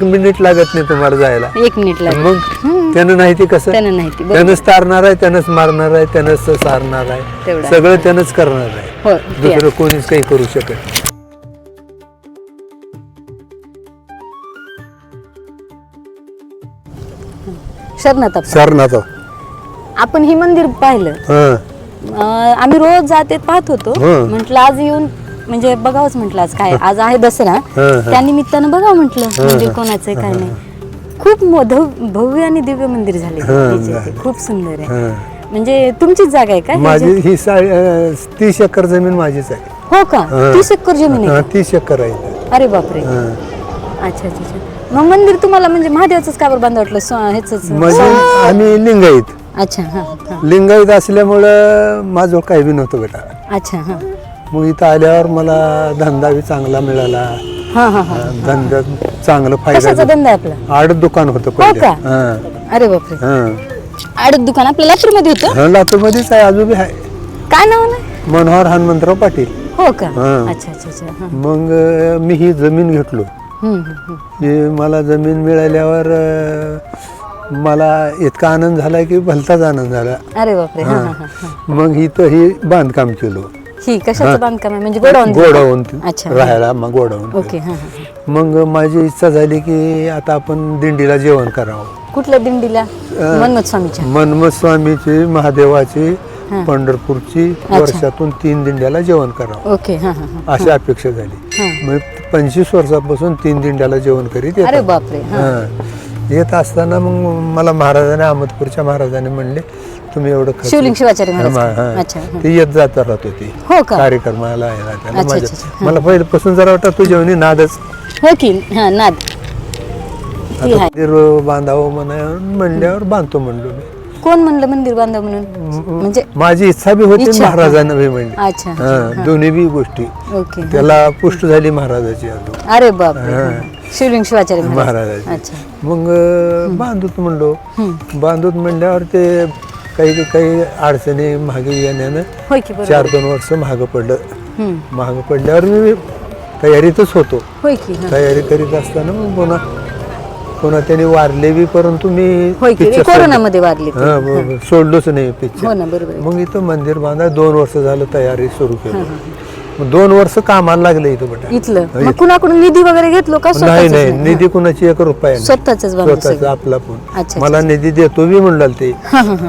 Minute लागत नाही तुम्हाला जायला. 1 मिनिट लागेल. मग त्यानं नाही ते कसं, त्यानं नाही ती. त्यानंच तारणार आहे, त्यानंच मारणार आहे, त्यानंच सारणार आहे, तेवढं आहे. सगळं त्यानंच करणार आहे. हो ते दुसरं कोणीच काही करू शकत नाही. शरणा आपण हे मंदिर पाहिलं. आम्ही रोज जाते पाहत होतो. म्हटलं आज येऊन म्हणजे बघावंच म्हटलं आज काय, आज आहे दसरा, त्या निमित्तानं बघावं म्हटलं मंदिर कोणाचं आहे काय नाही. खूप भव्य आणि दिव्य मंदिर झाले, खूप सुंदर आहे. म्हणजे तुमचीच जागा आहे का? माझी ही 30 एकर जमीन माझीच आहे. हो का? 30 एकर जमीन आहे? 30 एकर आहे. अरे बापरे. अच्छा अच्छा अच्छा. मग मंदिर तुम्हाला म्हणजे महादेवाचंच का बरं बांधा वाटलं? ह्याच म्हणजे आम्ही लिंगायत. अच्छा हा हा. लिंगायत असल्यामुळं माझं काही बी नव्हतं बेटा. अच्छा हा. मग इथं आल्यावर मला धंदा बी चांगला मिळाला. हा हा हा. धंदा चांगला फायदा. कशाचा धंदा आहे आपला? आडत दुकान होतं हो पहिले. का? अरे बापरे. आडत दुकान आपल्या लातूर मध्ये होतं? लातूर मध्येच आहे, अजून बी आहे. काय नाव आहे? मनोहर हनुमंतराव पाटील. हो का? अच्छा अच्छा अच्छा. हा. मग मी ही जमीन घेतलो. हे मला जमीन मिळाल्यावर मला इतका आनंद झाला की भलताच आनंद झाला. अरे बापरे. हा हा हा. मग इथं हे बांधकाम केलं. ही कशाचं बांधकाम आहे? म्हणजे गोडाऊन? गोडाऊन अच्छा. राहायला मग गोडाऊन. ओके. हा हा. मग माझी इच्छा झाली की आता आपण दिंडीला जेवण करावं. कुठल्या दिंडीला? मनमथ स्वामीच्या? मनमथ स्वामीची, महादेवाची, पंढरपूरची, वर्षातून 3 दिंड्याला जेवण करावं. ओके. हा हा हा. अशी अपेक्षा झाली. मग 25 वर्षापासून 3 दिंड्याला जेवण करीत येतो. अरे बापरे. येत असताना मग मला महाराजाने, अहमदपूरच्या महाराजाने म्हणले तुम्ही एवढं शिवलिंग शिवाचार्य महाराज. अच्छा. ते येत जात राहत होते हो का? कार्यक्रमाला यायला त्याला. अच्छा, अच्छा. मला पहिल्यापासून जरा वाटतं तू जेवणी नादच. हो की? हा नाद. मंदिर बांधावं म्हणल्यावर बांधतो म्हणलो मी. कोण म्हणलं मंदिर बांधा म्हणून? म्हणजे माझी इच्छा बी होती, इच्छा. महाराजांना बी म्हणली. अच्छा. दोन्ही बी गोष्टी ओके. त्याला पुष्ट झाली महाराजाची अजून. अरे बापरे. शिवलिंग शिवाचार्य महाराजाची. अच्छा. मग बांधूत म्हणलो. बांधूत म्हणल्यावर ते काही काही अडचणी मागे येण्यानं होय की? बरोबर. 4-2 वर्ष मागं पडलं. मागं पडल्यावर मी तयारीतच होतो. होय की? तयारी करीत असताना मग पुन्हा त्यांनी वारले बी, परंतु मी होय की? कोरोनामध्ये वारले ते. सोडलोच नाही हो पिक्चर. ना. बरोबर. मग इथं मंदिर बांधा 2 वर्ष झालं तयारी सुरू केली. मग 2 वर्ष कामाला लागले इथं बेटा. इथलं मग कुणाकडून निधी वगैरे घेतलो का? नाही नाही, निधी कुणाची 1 रुपया नाही. स्वतःच स्वतःच आपला पण. अच्छा. मला निधी देतो बी म्हणलं ते.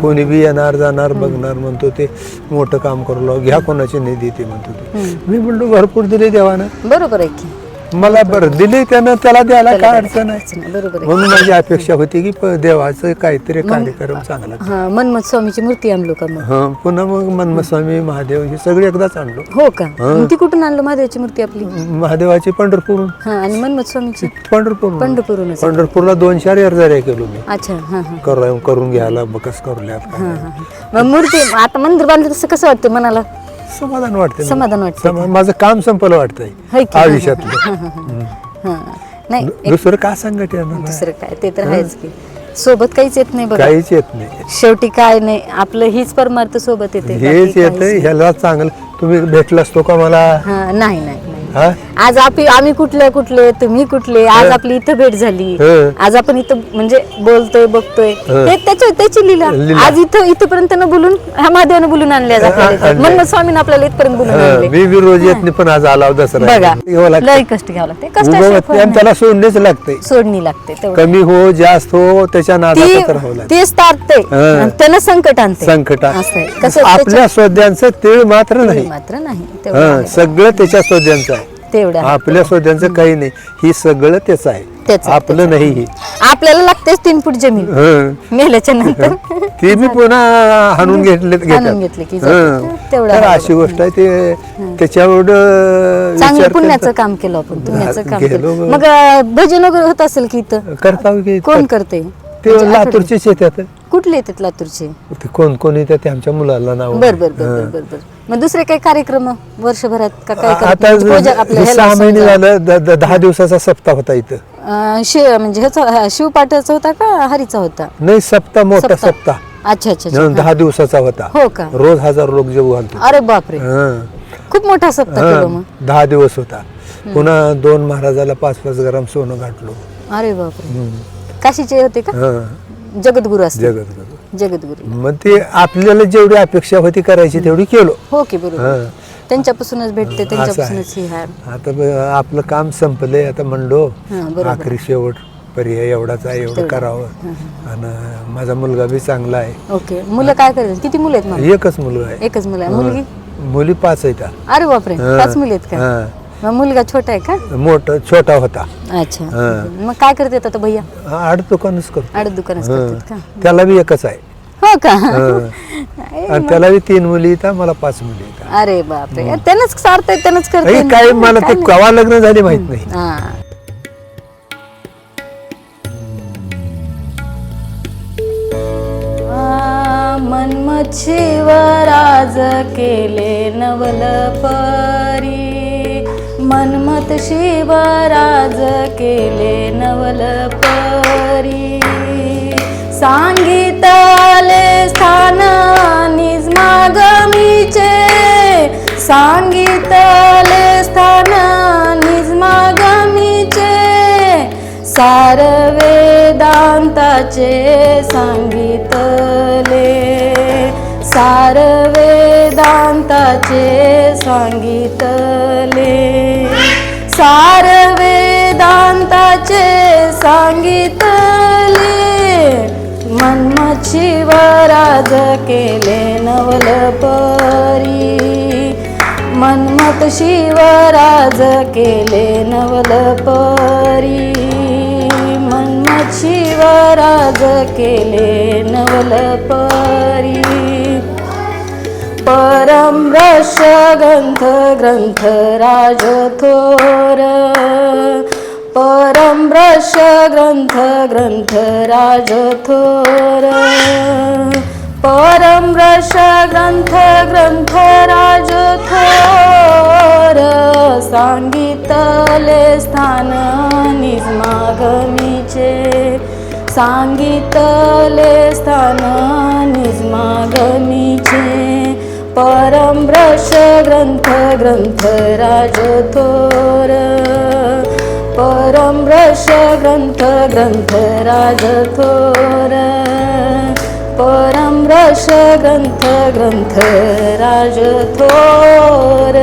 कोणी बी येणार जाणार बघणार म्हणतो ते मोठं काम करू लाव, घ्या कोणाची निधी ते म्हणतो ते. मी म्हणलो भरपूर दिले देवानं. बरोबर आहे की? मला बरं दिले त्यानं, त्याला द्यायला काय अडचण आहे. बरोबर आहे. म्हणून माझी अपेक्षा होती की देवाचं काहीतरी कार्यक्रम चांगला. हा. मनमथ स्वामीची मूर्ती आणलो का मग? पुन्हा मग मनमथ स्वामी, महादेव हे सगळे एकदाच आणलो. हो का? ती कुठून आणलं महादेवाची मूर्ती आपली? महादेवाची पंढरपूरून. हा. आणि मनमथ स्वामीची? पंढरपूरहूनच. पंढरपूरहूनच. पंढरपूरला 2-4 एरजाऱ्या केलो मी. अच्छा. हा हा. करून घ्यायला बकस करूल्यात. मग मूर्ती आता मंदिर बांधलं तसं कसं वाटतं मनाला? समाधान वाटतं. समाधान वाटतं. माझं काम संपलं वाटतंय आयुष्यातलं. नाही दुसरं का सांगत येणार? दुसरं काय, ते तर आहेच की. सोबत काहीच येत नाही बघा. काहीच येत नाही. शेवटी काय नाही, आपलं हीच परमार्थ सोबत येते. हेच येतंय. ह्याला चांगलं तुम्ही भेटला असतो का मला? नाही नाही नाही. आज आम्ही कुठले तुम्ही कुठले, आज आपली इथं भेट झाली. आज आपण इथं म्हणजे बोलतोय बघतोय, त्याची लीला. आज इथपर्यंत न बोलून ह्या महादेवानं बोलून आणले. आज आपल्याला मनमथ स्वामीने आपल्याला इथपर्यंत बोलून आणले. मी रोज येत नाही, पण आज आला दसरा. बघा लय कष्ट घ्यावं लागते. कष्ट त्याला सोडणेच लागते. सोडणी लागते. कमी हो जास्त हो त्याच्या नादात राहावं लागतं. तेच तारते त्यानं संकट आणते. संकट कसं आपल्या स्वद्यांचं तीळ मात्र नाही. सगळं त्याच्या स्वद्यांचं आहे. आपल्या स्वद्यांचं काही नाही. ही सगळं त्याच आहे, आपलं नाही. आपल्याला लागतेच 3 फूट जमीन मेल्याच्या नंतर. ती मी पुन्हा हाणून घेतले की तर अशी गोष्ट आहे. ते त्याच्यावर चांगलं पुण्याचं काम केलं आपण. पुण्याचं काम केलं. मग भजन वगैरे होत असेल की इथं? करता कोण करते? ते लातूरचेच येतात. कुठले येतात लातूरचे? ते कोण येतात ते आमच्या मुलाला नाव. बर. मग दुसरे काही कार्यक्रम वर्षभरात का काय? आता 6 महिने झालं. 10 दिवसाचा सप्ताह होता इथं. म्हणजे ह्याचा शिवपाठाचा होता का हरीचा होता? नाही, सप्ताह, मोठा सप्ताह. अच्छा अच्छा. 10 दिवसाचा होता. हो का? रोज 1000 लोक जेवू घालतो. अरे बापरे. खूप मोठा सप्ताह केला. मग 10 दिवस होता. पुन्हा 2 महाराजाला 5-5 ग्राम सोनं घातलो. अरे बापरे. काशीचे होते का? जगद्गुरु असते. जगद्गुरु. मग ते आपल्याला जेवढी अपेक्षा होती करायची तेवढी केलो. हो की बरोबर. त्यांच्यापासूनच भेटते, त्यांच्यापासूनच ही हार. आता आपलं काम संपलंय, आता म्हणलो आखरी शेवट पर्याय एवढाच आहे, एवढं करावं. आणि माझा मुलगा बी चांगला आहे. ओके. मुलं काय करतात? किती मुलं आहेत मला? एकच मुलगा आहे. एकच मुलं आहे. मुलगी? मुली 5 आहेत. अरे बापरे, 5 मुली आहेत का? मग मुलगा छोटा आहे का? मोठा छोटा होता. अच्छा. मग काय करतात आता भैया? आड दुकानच करतो. आड दुकानच करतात का? त्याला बी एकच आहे. हो का? आणि त्याला बी 3 मुली येतात, मला 5 मुली येतात. अरे बापरे, त्यानंच सारताय, त्यानंच करते. काय मला ते केव्हा लग्न झाले माहित नाही. मनमत शिवराज केले नवल परी, मनमत शिवराज केले नवल परी. सांगितले स्थान निज मागमीचे, सांगितले स्थान निज मागमीचे. सार वेदांताचे सांगितले, सार वेदांताचे सांगितले, सार वेदांताचे सांगितले. मनमत शिवराज केले नवल परी, मनमत शिवराज केले नवल परी, मनमत शिवराज केले नवल परी. परमरस ग्रंथ राज थोर, परमरस ग्रंथ राज थोर, परमरस ग्रंथ राज थोर. सांगितले स्थान निज मागमीचे, सांगितले स्थान निज मागमीचे. परमरस ग्रंथ राज थोर, परमरस ग्रंथ राज थोर, परमरस ग्रंथ राज थोर.